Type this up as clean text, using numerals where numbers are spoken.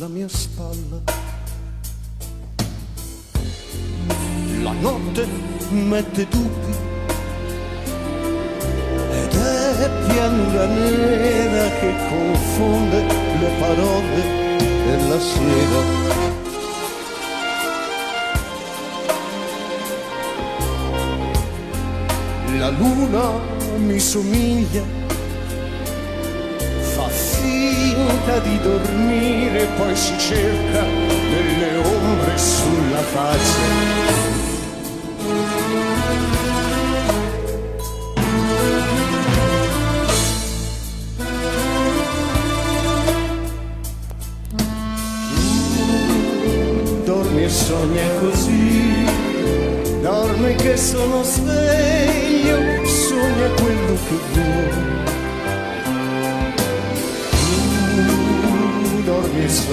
sulla mia spalla. La notte mette dubbi ed è pianura nera che confonde le parole della sera. La luna mi somiglia, fa finta di dormire, poi si cerca delle ombre sulla faccia. Dormi e sogna così, dormi che sono sveglio, sogna quello che vuoi. Dormi e sogna